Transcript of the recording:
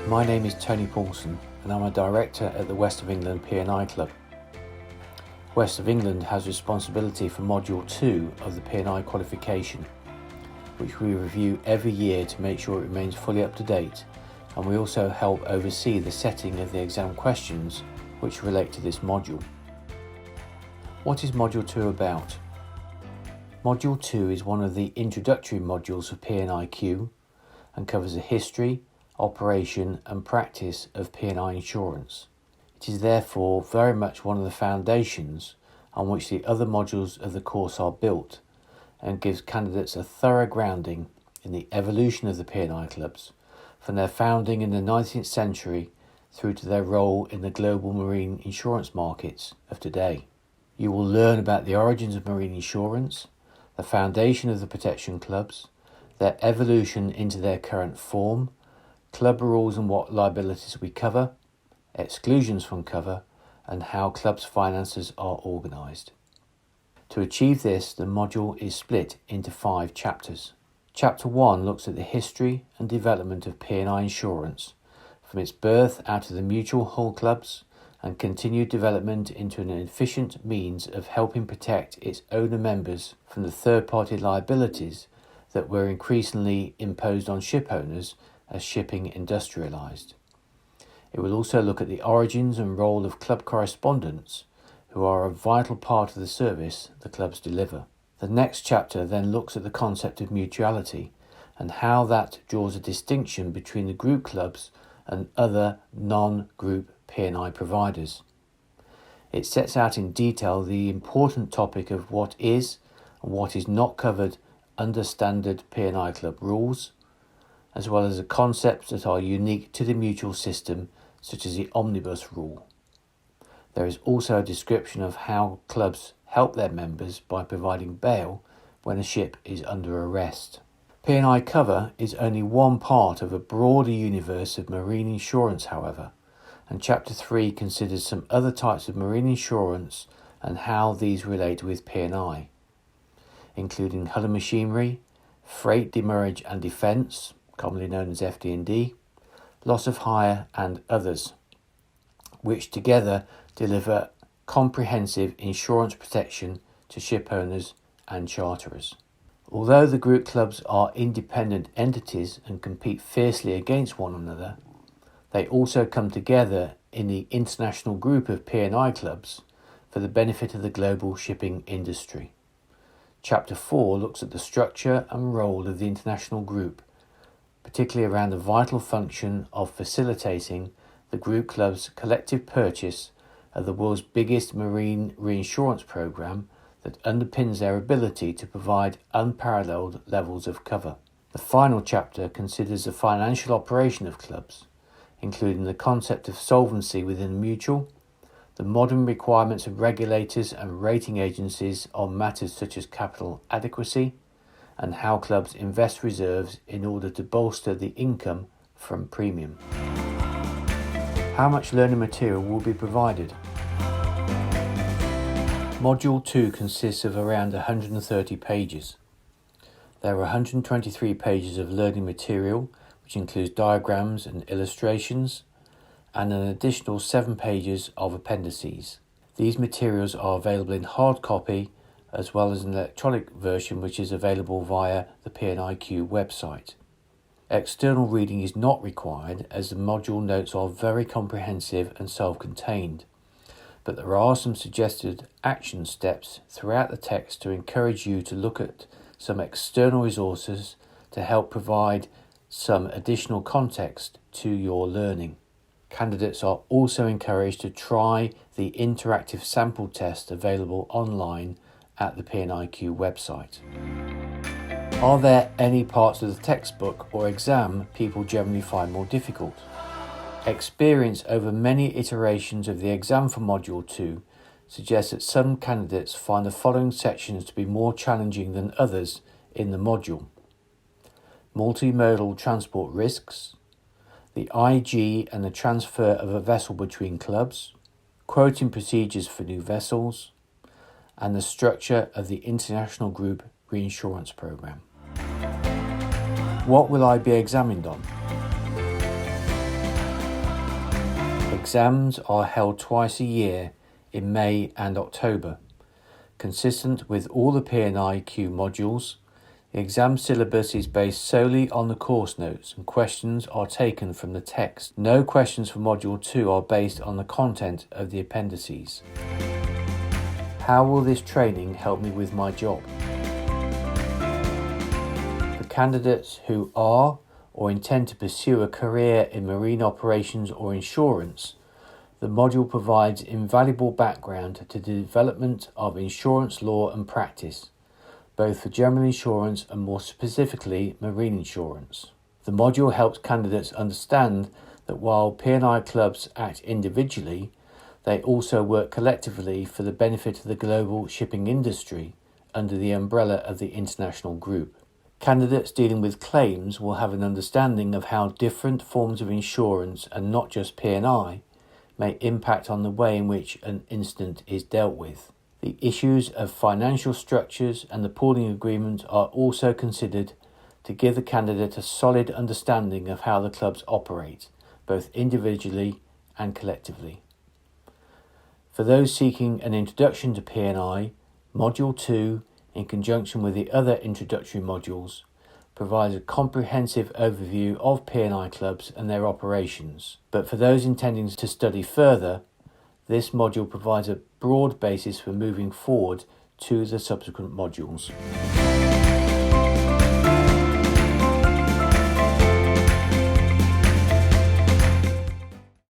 My name is Tony Paulson and I'm a director at the West of England P&I Club. West of England has responsibility for Module 2 of the P&I qualification, which we review every year to make sure it remains fully up to date, and we also help oversee the setting of the exam questions which relate to this module. What is Module 2 about? Module 2 is one of the introductory modules of P&IQ and covers the history, operation and practice of P&I insurance. It is therefore very much one of the foundations on which the other modules of the course are built, and gives candidates a thorough grounding in the evolution of the P&I clubs from their founding in the 19th century through to their role in the global marine insurance markets of today. You will learn about the origins of marine insurance, the foundation of the protection clubs, their evolution into their current form, club rules and what liabilities we cover, exclusions from cover, and how clubs' finances are organised. To achieve this, the module is split into 5 chapters. Chapter 1 looks at the history and development of P&I insurance, from its birth out of the mutual hull clubs and continued development into an efficient means of helping protect its owner members from the third-party liabilities that were increasingly imposed on ship owners as shipping industrialised. It will also look at the origins and role of club correspondents, who are a vital part of the service the clubs deliver. The next chapter then looks at the concept of mutuality and how that draws a distinction between the group clubs and other non-group P&I providers. It sets out in detail the important topic of what is and what is not covered under standard P&I club rules, as well as the concepts that are unique to the mutual system, such as the omnibus rule. There is also a description of how clubs help their members by providing bail when a ship is under arrest. P&I cover is only one part of a broader universe of marine insurance, however, and Chapter 3 considers some other types of marine insurance and how these relate with P&I, including hull and machinery, freight demurrage and defence, commonly known as FD&D, loss of hire and others, which together deliver comprehensive insurance protection to ship owners and charterers. Although the group clubs are independent entities and compete fiercely against one another, they also come together in the international group of P&I clubs for the benefit of the global shipping industry. Chapter 4 looks at the structure and role of the international group, particularly around the vital function of facilitating the group club's collective purchase of the world's biggest marine reinsurance program that underpins their ability to provide unparalleled levels of cover. The final chapter considers the financial operation of clubs, including the concept of solvency within the mutual, the modern requirements of regulators and rating agencies on matters such as capital adequacy, and how clubs invest reserves in order to bolster the income from premium. How much learning material will be provided? Module 2 consists of around 130 pages. There are 123 pages of learning material, which includes diagrams and illustrations, and an additional 7 pages of appendices. These materials are available in hard copy as well as an electronic version which is available via the P&IQ website. External reading is not required as the module notes are very comprehensive and self-contained, but there are some suggested action steps throughout the text to encourage you to look at some external resources to help provide some additional context to your learning. Candidates are also encouraged to try the interactive sample test available online at the P&IQ website. Are there any parts of the textbook or exam people generally find more difficult? Experience over many iterations of the exam for Module 2 suggests that some candidates find the following sections to be more challenging than others in the module: multimodal transport risks, the IG and the transfer of a vessel between clubs, quoting procedures for new vessels, and the structure of the international group reinsurance program. What will I be examined on? exams are held twice a year in May and October. Consistent with all the P&IQ modules, the exam syllabus is based solely on the course notes and questions are taken from the text. No questions for Module 2 are based on the content of the appendices. How will this training help me with my job? For candidates who are or intend to pursue a career in marine operations or insurance, the module provides invaluable background to the development of insurance law and practice, both for general insurance and more specifically marine insurance. The module helps candidates understand that while P&I clubs act individually, they also work collectively for the benefit of the global shipping industry under the umbrella of the international group. Candidates dealing with claims will have an understanding of how different forms of insurance, and not just P&I, may impact on the way in which an incident is dealt with. The issues of financial structures and the pooling agreement are also considered to give the candidate a solid understanding of how the clubs operate, both individually and collectively. For those seeking an introduction to P&I, Module 2, in conjunction with the other introductory modules, provides a comprehensive overview of P&I clubs and their operations. But for those intending to study further, this module provides a broad basis for moving forward to the subsequent modules.